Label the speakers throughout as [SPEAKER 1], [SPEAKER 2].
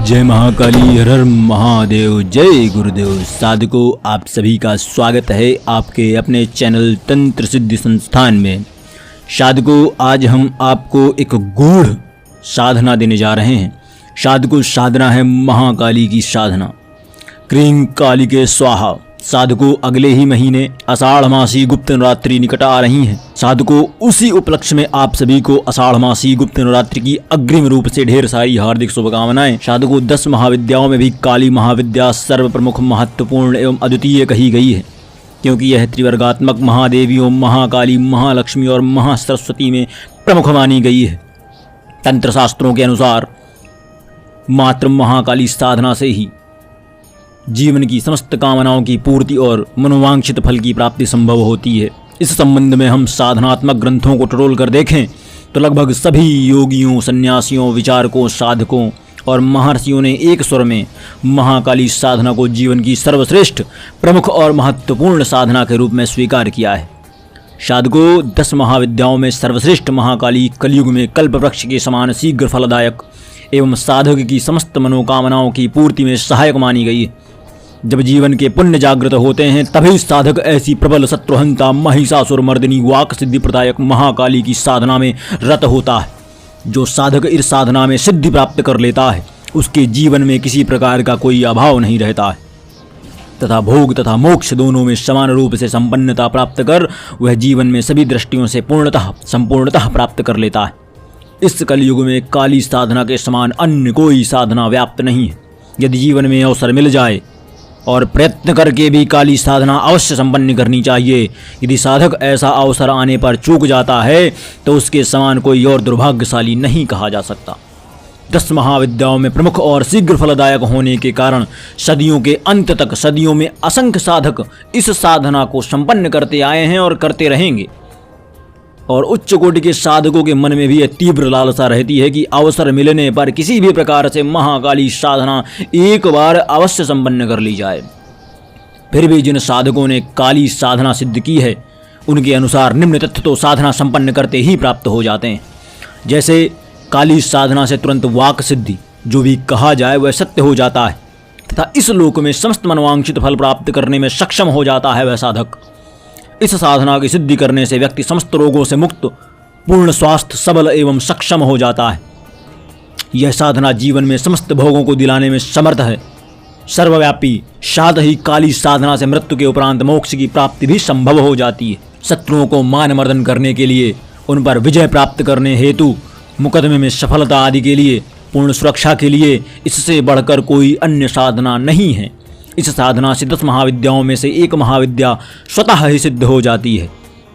[SPEAKER 1] जय महाकाली, हर हर महादेव, जय गुरुदेव। साधकों, आप सभी का स्वागत है आपके अपने चैनल तंत्र सिद्धि संस्थान में। साधकों, आज हम आपको एक गूढ़ साधना देने जा रहे हैं। साधकों, साधना है महाकाली की साधना। क्रीं काली के स्वाहा। साधकों, अगले ही महीने आषाढ़ मासी गुप्त नवरात्रि निकट आ रही हैं। साधकों, उसी उपलक्ष्य में आप सभी को आषाढ़ मासी गुप्त नवरात्रि की अग्रिम रूप से ढेर सारी हार्दिक शुभकामनाएं। साधकों, 10 महाविद्याओं में भी काली महाविद्या सर्व प्रमुख, महत्वपूर्ण एवं अद्वितीय कही गई है, क्योंकि यह त्रिवर्गात्मक महादेवियों महाकाली, महालक्ष्मी और महासरस्वती में प्रमुख मानी गई है। तंत्र शास्त्रों के अनुसार मात्र महाकाली साधना से ही जीवन की समस्त कामनाओं की पूर्ति और मनोवांछित फल की प्राप्ति संभव होती है। इस संबंध में हम साधनात्मक ग्रंथों को टटोल कर देखें तो लगभग सभी योगियों, सन्यासियों, विचारकों, साधकों और महर्षियों ने एक स्वर में महाकाली साधना को जीवन की सर्वश्रेष्ठ, प्रमुख और महत्वपूर्ण साधना के रूप में स्वीकार किया है। साधकों, 10 महाविद्याओं में सर्वश्रेष्ठ महाकाली कलयुग में कल्प वृक्ष के समान शीघ्र फलदायक एवं साधक की समस्त मनोकामनाओं की पूर्ति में सहायक मानी गई है। जब जीवन के पुण्य जागृत होते हैं तभी साधक ऐसी प्रबल शत्रुहंता, महिषासुर मर्दिनी, वाक सिद्धि प्रदायक महाकाली की साधना में रत होता है। जो साधक इस साधना में सिद्धि प्राप्त कर लेता है उसके जीवन में किसी प्रकार का कोई अभाव नहीं रहता है तथा भोग तथा मोक्ष दोनों में समान रूप से संपन्नता प्राप्त कर वह जीवन में सभी दृष्टियों से पूर्णतः, संपूर्णतः प्राप्त कर लेता है। इस कलयुग में काली साधना के समान अन्य कोई साधना व्याप्त नहीं है। यदि जीवन में अवसर मिल जाए और प्रयत्न करके भी काली साधना अवश्य संपन्न करनी चाहिए। यदि साधक ऐसा अवसर आने पर चूक जाता है तो उसके समान कोई और दुर्भाग्यशाली नहीं कहा जा सकता। 10 महाविद्याओं में प्रमुख और शीघ्र फलदायक होने के कारण सदियों के अंत तक सदियों में असंख्य साधक इस साधना को संपन्न करते आए हैं और करते रहेंगे। और उच्च कोटि के साधकों के मन में भी यह तीव्र लालसा रहती है कि अवसर मिलने पर किसी भी प्रकार से महाकाली साधना एक बार अवश्य संपन्न कर ली जाए। फिर भी जिन साधकों ने काली साधना सिद्ध की है उनके अनुसार निम्न तथ्य तो साधना संपन्न करते ही प्राप्त हो जाते हैं। जैसे काली साधना से तुरंत वाक सिद्धि, जो भी कहा जाए वह सत्य हो जाता है तथा इस लोक में समस्त मनोवांछित फल प्राप्त करने में सक्षम हो जाता है वह साधक। इस साधना की सिद्धि करने से व्यक्ति समस्त रोगों से मुक्त, पूर्ण स्वास्थ्य, सबल एवं सक्षम हो जाता है। यह साधना जीवन में समस्त भोगों को दिलाने में समर्थ है, सर्वव्यापी। साथ ही काली साधना से मृत्यु के उपरांत मोक्ष की प्राप्ति भी संभव हो जाती है। शत्रुओं को मान मर्दन करने के लिए, उन पर विजय प्राप्त करने हेतु, मुकदमे में सफलता आदि के लिए, पूर्ण सुरक्षा के लिए इससे बढ़कर कोई अन्य साधना नहीं है। इस साधना से 10 महाविद्याओं में से एक महाविद्या स्वतः ही सिद्ध हो जाती है,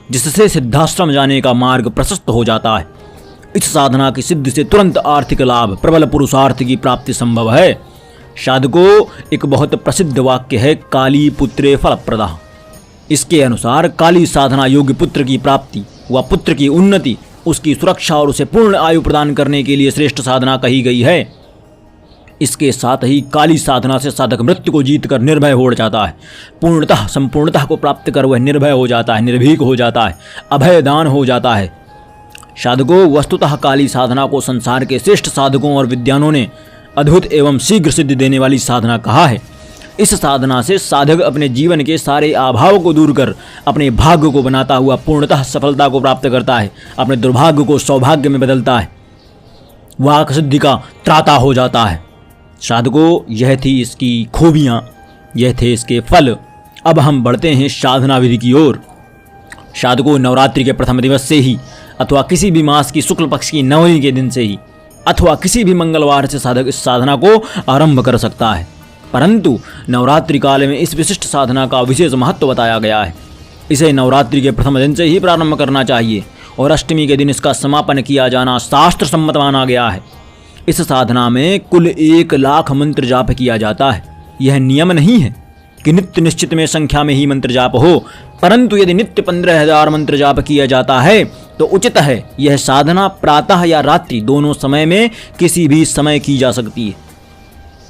[SPEAKER 1] जिससे सिद्धाश्रम जाने का मार्ग प्रशस्त हो जाता है। इस साधना की सिद्धि से तुरंत आर्थिक लाभ, प्रबल पुरुषार्थ की प्राप्ति संभव है। साधकों, एक बहुत प्रसिद्ध वाक्य है, काली पुत्रे फलप्रदा। इसके अनुसार काली साधना योग्य पुत्र की प्राप्ति व पुत्र की उन्नति, उसकी सुरक्षा और उसे पूर्ण आयु प्रदान करने के लिए श्रेष्ठ साधना कही गई है। इसके साथ ही काली साधना से साधक मृत्यु को जीत कर निर्भय हो जाता है। पूर्णतः, संपूर्णतः को प्राप्त कर वह निर्भय हो जाता है, निर्भीक हो जाता है, अभयदान हो जाता है। साधकों, वस्तुतः काली साधना को संसार के श्रेष्ठ साधकों और विद्वानों ने अद्भुत एवं शीघ्र सिद्धि देने वाली साधना कहा है। इस साधना से साधक अपने जीवन के सारे अभाव को दूर कर अपने भाग्य को बनाता हुआ पूर्णतः सफलता को प्राप्त करता है, अपने दुर्भाग्य को सौभाग्य में बदलता है, वाक सिद्धि का त्राता हो जाता है। साधकों, यह थी इसकी खूबियाँ, यह थे इसके फल। अब हम बढ़ते हैं साधना विधि की ओर। साधकों, नवरात्रि के प्रथम दिवस से ही अथवा किसी भी मास की शुक्ल पक्ष की नवमी के दिन से ही अथवा किसी भी मंगलवार से साधक इस साधना को आरंभ कर सकता है। परंतु नवरात्रि काल में इस विशिष्ट साधना का विशेष महत्व बताया गया है। इसे नवरात्रि के प्रथम दिन से ही प्रारंभ करना चाहिए और अष्टमी के दिन इसका समापन किया जाना शास्त्र सम्मत माना गया है। इस साधना में कुल 1 लाख मंत्र जाप किया जाता है। यह नियम नहीं है कि नित्य निश्चित में संख्या में ही मंत्र जाप हो, परंतु यदि नित्य 15,000 मंत्र जाप किया जाता है तो उचित है यह साधना प्रातः या रात्रि दोनों समय में किसी भी समय की जा सकती है।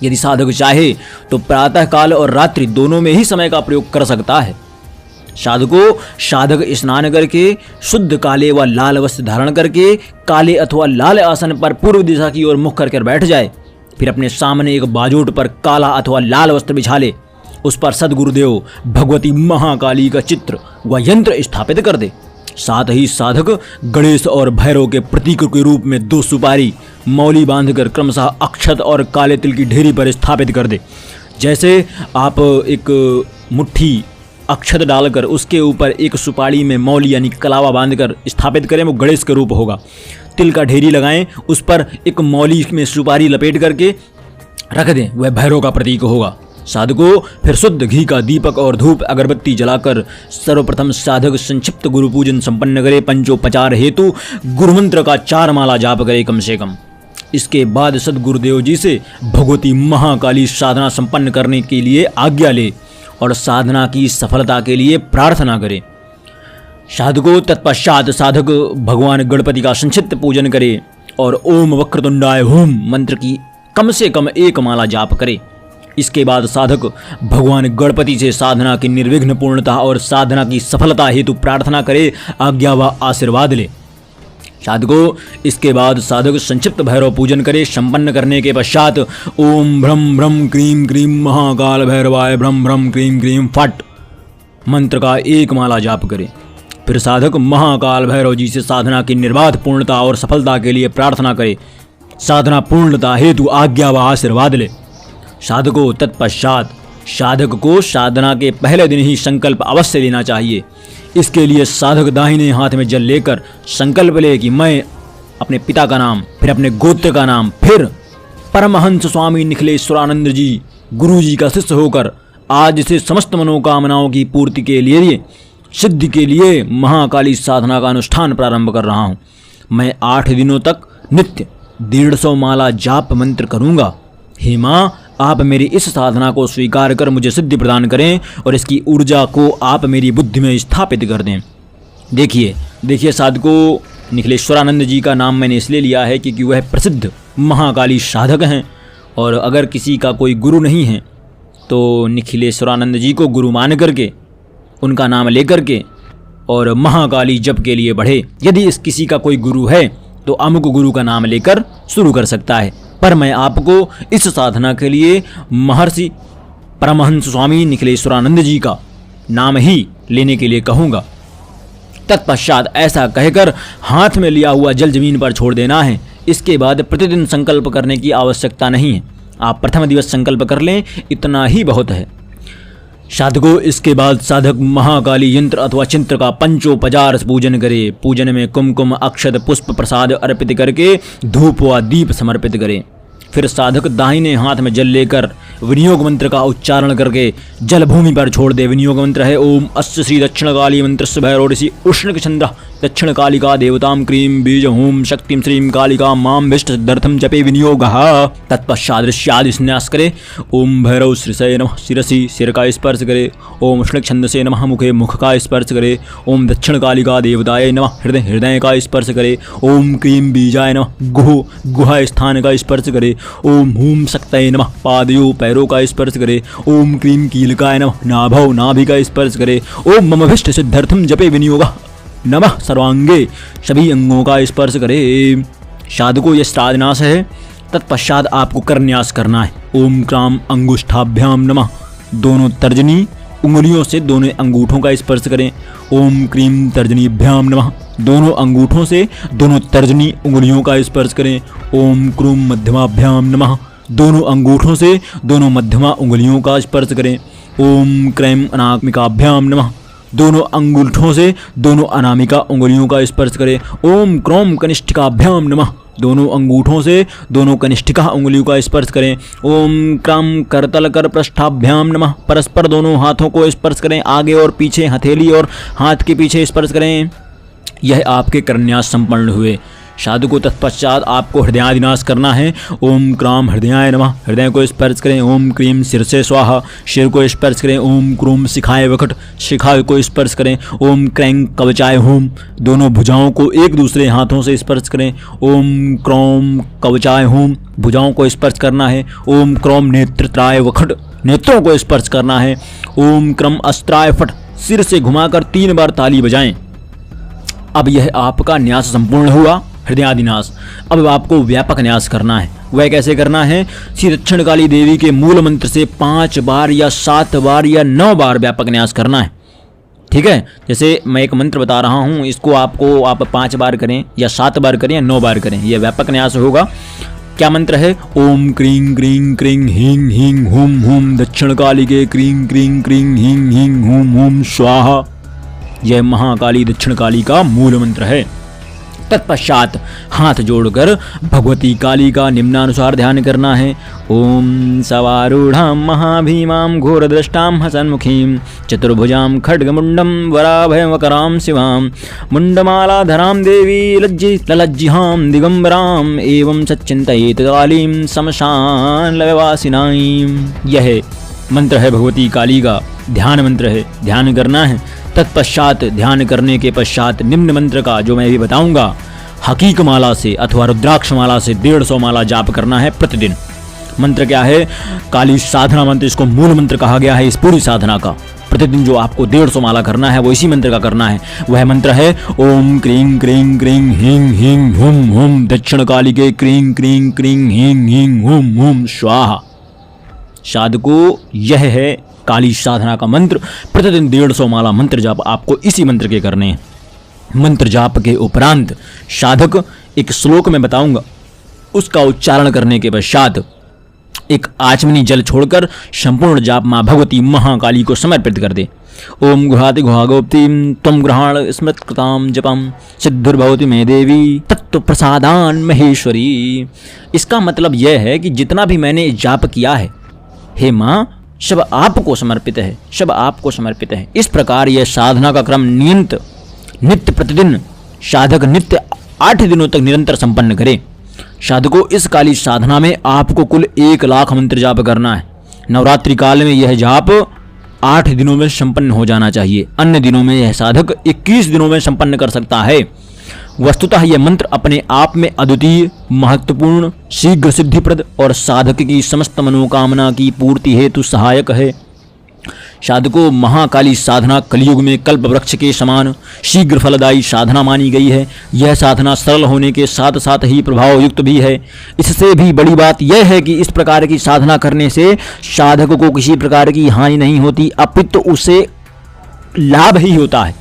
[SPEAKER 1] यदि साधक चाहे तो प्रातः काल और रात्रि दोनों में ही समय का प्रयोग कर सकता है। साधक स्नान करके शुद्ध काले व लाल वस्त्र धारण करके काले अथवा लाल आसन पर पूर्व दिशा की ओर मुख करके बैठ जाए। फिर अपने सामने एक बाजोट पर काला अथवा लाल वस्त्र बिछा ले। उस पर सदगुरुदेव भगवती महाकाली का चित्र व यंत्र स्थापित कर दे। साथ ही साधक गणेश और भैरव के प्रतीक के रूप में 2 सुपारी मौली बांधकर क्रमशः अक्षत और काले तिल की ढेरी पर स्थापित कर दे। जैसे आप एक मुट्ठी अक्षत डालकर उसके ऊपर एक सुपारी में मौली यानी कलावा बांधकर स्थापित करें, वो गणेश का रूप होगा। तिल का ढेरी लगाएं, उस पर एक मौली में सुपारी लपेट करके रख दें, वह भैरव का प्रतीक होगा। साधकों, फिर शुद्ध घी का दीपक और धूप अगरबत्ती जलाकर सर्वप्रथम साधक संक्षिप्त गुरु पूजन संपन्न करे। पंचोपचार हेतु गुरु मंत्र का 4 माला जाप करे कम से कम। इसके बाद सदगुरुदेव जी से भगवती महाकाली साधना संपन्न करने के लिए आज्ञा ले और साधना की सफलता के लिए प्रार्थना करे। साधकों, तत्पश्चात साधक भगवान गणपति का संक्षिप्त पूजन करे और ओम वक्रतुंडाय हुम मंत्र की कम से कम 1 माला जाप करे। इसके बाद साधक भगवान गणपति से साधना की निर्विघ्न पूर्णता और साधना की सफलता हेतु प्रार्थना करे, आज्ञा व आशीर्वाद ले। साधकों, इसके बाद साधक संक्षिप्त भैरव पूजन करे। संपन्न करने के पश्चात ओम भ्रम भ्रम क्रीम क्रीम महाकाल भैरवाय भ्रम भ्रम क्रीम क्रीम फट मंत्र का 1 माला जाप करे। फिर साधक महाकाल भैरव जी से साधना की निर्बाध पूर्णता और सफलता के लिए प्रार्थना करे। साधना पूर्णता हेतु आज्ञा व आशीर्वाद ले। साधकों, तत्पश्चात साधक को साधना के पहले दिन ही संकल्प अवश्य लेना चाहिए। इसके लिए साधक दाहिने हाथ में जल लेकर संकल्प ले कि मैं अपने पिता का नाम, फिर अपने गोत्र का नाम, फिर परमहंस स्वामी निखिलेश्वरानंद जी गुरु जी का शिष्य होकर आज से समस्त मनोकामनाओं की पूर्ति के लिए, सिद्धि के लिए महाकाली साधना का अनुष्ठान प्रारंभ कर रहा हूँ। मैं 8 दिनों तक नित्य 150 माला जाप मंत्र करूँगा। हे माँ, आप मेरी इस साधना को स्वीकार कर मुझे सिद्धि प्रदान करें और इसकी ऊर्जा को आप मेरी बुद्धि में स्थापित कर दें। देखिए साधकों, निखिलेश्वरानंद जी का नाम मैंने इसलिए लिया है क्योंकि वह प्रसिद्ध महाकाली साधक हैं और अगर किसी का कोई गुरु नहीं है तो निखिलेश्वरानंद जी को गुरु मान करके उनका नाम लेकर के और महाकाली जप के लिए बढ़े। यदि इस किसी का कोई गुरु है तो अमुक गुरु का नाम लेकर शुरू कर सकता है, पर मैं आपको इस साधना के लिए महर्षि परमहंस स्वामी निखिलेश्वरानंद जी का नाम ही लेने के लिए कहूँगा। तत्पश्चात ऐसा कहकर हाथ में लिया हुआ जल जमीन पर छोड़ देना है। इसके बाद प्रतिदिन संकल्प करने की आवश्यकता नहीं है। आप प्रथम दिवस संकल्प कर लें, इतना ही बहुत है। साधकों, इसके बाद साधक महाकाली यंत्र अथवा चिंत्र का पंचोपचार पूजन करे। पूजन में कुमकुम अक्षत पुष्प प्रसाद अर्पित करके धूप व दीप समर्पित करे। फिर साधक दाहिने हाथ में जल लेकर विनियोग मंत्र का उच्चारण करके जल भूमि पर छोड़ दे। विनियोग मंत्र है ओम अस्य श्री दक्षिण काली मंत्र भैरव ऋषि उष्ण छंद दक्षिण कालिका देवताम क्रीम बीज होम शक्तिम श्रीम कालिका माम विष्ट सिद्धार्थम जपे विनियोग। तत्पश्चात ऋष्यादि संन्यास करे। ओम भैरव श्रीसय नमः शिरसि सिर का स्पर्श करे। ओम उष्ण छंद से नमः मुखे मुख का स्पर्श करे। ओम दक्षिण कालिका देवताय नमः हृदय हृदय का स्पर्श करे। ओम क्रीम बीजाय नमः गुहा स्थान का स्पर्श करे। ओम हूम शक्तये नमः पादयो पैरों का स्पर्श करे। ओम क्रीम कीलकाय नमः नाभौ नाभि का स्पर्श करे। ओम मम अभीष्ट सिद्धार्थम जपे विनियोग नमः सर्वांगे सभी अंगों का स्पर्श करे। साधकों, यह साधनास है। तत्पश्चात आपको करन्यास करना है। ओम क्राम अंगुष्ठाभ्याम नमः, दोनों तर्जनी उंगलियों से दोनों अंगूठों का स्पर्श करें। ओम क्रीम तर्जनीभ्याम नमः, दोनों अंगूठों से दोनों तर्जनी उंगलियों का स्पर्श करें। ओम क्रूम मध्यमाभ्याम नमः, दोनों अंगूठों से दोनों मध्यमा उंगलियों का स्पर्श करें। ओम क्रैम अनामिकाभ्याम नमः, दोनों अंगूठों से दोनों अनामिका उंगलियों का स्पर्श करें। ओम क्रोम कनिष्ठिकाभ्याम नमः, दोनों अंगूठों से दोनों कनिष्ठिका उंगलियों का स्पर्श करें। ओम क्रम करतल कर पृष्ठाभ्याम नमः, परस्पर दोनों हाथों को स्पर्श करें। आगे और पीछे हथेली और हाथ के पीछे स्पर्श करें। यह आपके करन्यास संपन्न हुए। साधु तत्पश्चात आपको हृदयादिनाश करना है। ओम क्राम हृदयाय नमः, हृदय को स्पर्श करें। ओम क्रीम सिर से स्वाहा, सिर को स्पर्श करें। ओम क्रूम शिखाय वखट, शिखा को स्पर्श करें। ओम क्रैंग कवचाय होम, दोनों भुजाओं को एक दूसरे हाथों से स्पर्श करें। ओम क्रोम कवचाय होम, भुजाओं को स्पर्श करना है। ओम क्रोम नेत्रत्राय वखट, नेत्रों को स्पर्श करना है। ओम क्रम अस्त्राय फट, सिर से घुमाकर 3 बार ताली बजाएं। अब यह आपका न्यास संपूर्ण हुआ, हृदयादि न्यास। अब आपको व्यापक न्यास करना है। वह कैसे करना है? श्री दक्षिण काली देवी के मूल मंत्र से 5 बार या 7 बार या 9 बार व्यापक न्यास करना है। ठीक है, जैसे मैं एक मंत्र बता रहा हूँ, इसको आप 5 बार करें या 7 बार करें या 9 बार करें, यह व्यापक न्यास होगा। क्या मंत्र है? ओम क्रीं क्रीं क्रीं हीं हीं हुम हुम दक्षिण काली के क्रीं क्रीं क्रीं हीं हीं हुम हुम स्वाहा। यह महाकाली दक्षिण काली का मूल मंत्र है। तत्पश्चात हाथ जोड़कर भगवती काली का निम्नानुसार ध्यान करना है। ओम सवारूढ़ां महाभीमां घोरदृष्टां हसन्मुखीं चतुर्भुजां खड्गमुंडं वराभयवकरां शिवां मुंडमालाधरां देवी लज्जिहां दिगंबरां एवं सच्चिन्तयेत कालीं शमशानलयवासिनां। यह मंत्र है भगवती काली का, ध्यान मंत्र है, ध्यान करना है। तत्पश्चात ध्यान करने के पश्चात निम्न मंत्र का जो मैं भी बताऊंगा, हकीक माला से अथवा रुद्राक्ष माला से 150 माला जाप करना है प्रतिदिन। मंत्र क्या है? काली साधना मंत्र, इसको मूल मंत्र कहा गया है इस पूरी साधना का। प्रतिदिन जो आपको 150 माला करना है वो इसी मंत्र का करना है। वह मंत्र है ओम क्रीं क्रीं क्रीं हीं हीं हुम हुम दक्षिण काली के क्रीं क्रीं क्रीं हीं हीं हुम हुम स्वाहा। साधको यह है काली साधना का मंत्र। प्रतिदिन 150 माला मंत्र जाप आपको इसी मंत्र के करने हैं। मंत्र जाप के उपरांत साधक एक श्लोक में बताऊंगा, उसका उच्चारण करने के पश्चात एक आचमनी जल छोड़कर संपूर्ण जाप मां भगवती महाकाली को समर्पित कर दे। ओम गुहाति गुहागोप्तीं त्वं ग्रहाण स्मृतकृतां जपं सिद्धिर्भवति मे देवी तत्व प्रसादान महेश्वरी। इसका मतलब यह है कि जितना भी मैंने जाप किया है, हे माँ, सब आपको समर्पित है, सब आपको समर्पित है। इस प्रकार यह साधना का क्रम नित्य प्रतिदिन साधक नित्य 8 दिनों तक निरंतर संपन्न करे। साधकों, इस काली साधना में आपको कुल 1 लाख मंत्र जाप करना है। नवरात्रि काल में यह जाप 8 दिनों में संपन्न हो जाना चाहिए। अन्य दिनों में यह साधक 21 दिनों में संपन्न कर सकता है। वस्तुतः यह मंत्र अपने आप में अद्वितीय, महत्वपूर्ण, शीघ्र सिद्धिप्रद और साधक की समस्त मनोकामना की पूर्ति हेतु सहायक है। साधकों, महाकाली साधना कलयुग में कल्प वृक्ष के समान शीघ्र फलदायी साधना मानी गई है। यह साधना सरल होने के साथ साथ ही प्रभाव युक्त भी है। इससे भी बड़ी बात यह है कि इस प्रकार की साधना करने से साधक को किसी प्रकार की हानि नहीं होती, अपितु उसे लाभ ही होता है।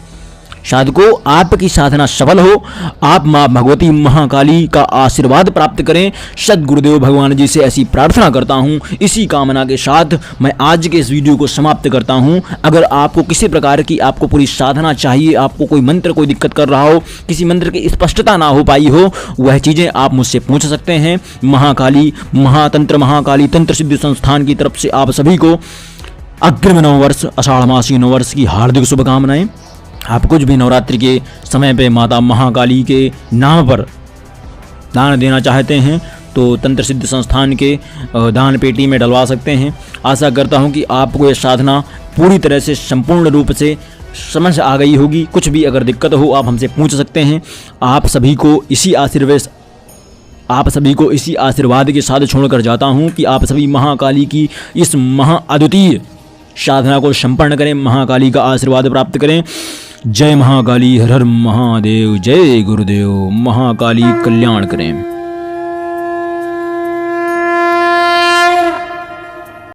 [SPEAKER 1] साधकों, आपकी साधना सफल हो, आप माँ भगवती महाकाली का आशीर्वाद प्राप्त करें। सद्गुरुदेव भगवान जी से ऐसी प्रार्थना करता हूँ। इसी कामना के साथ मैं आज के इस वीडियो को समाप्त करता हूँ। अगर आपको किसी प्रकार की आपको पूरी साधना चाहिए, आपको कोई मंत्र कोई दिक्कत कर रहा हो, किसी मंत्र की स्पष्टता ना हो पाई हो, वह चीज़ें आप मुझसे पूछ सकते हैं। महाकाली महातंत्र महाकाली तंत्र सिद्धि संस्थान की तरफ से आप सभी को अग्रिम नववर्ष आषाढ़ मासी नववर्ष की हार्दिक शुभकामनाएं। आप कुछ भी नवरात्रि के समय पे माता महाकाली के नाम पर दान देना चाहते हैं तो तंत्र सिद्ध संस्थान के दान पेटी में डलवा सकते हैं। आशा करता हूं कि आपको यह साधना पूरी तरह से संपूर्ण रूप से समझ आ गई होगी। कुछ भी अगर दिक्कत हो आप हमसे पूछ सकते हैं। आप सभी को इसी आशीर्वाद के साथ छोड़कर जाता हूं कि आप सभी महाकाली की इस अद्वितीय साधना को संपन्न करें, महाकाली का आशीर्वाद प्राप्त करें। जय महाकाली, हर हर महादेव, जय गुरुदेव, महाकाली कल्याण करें।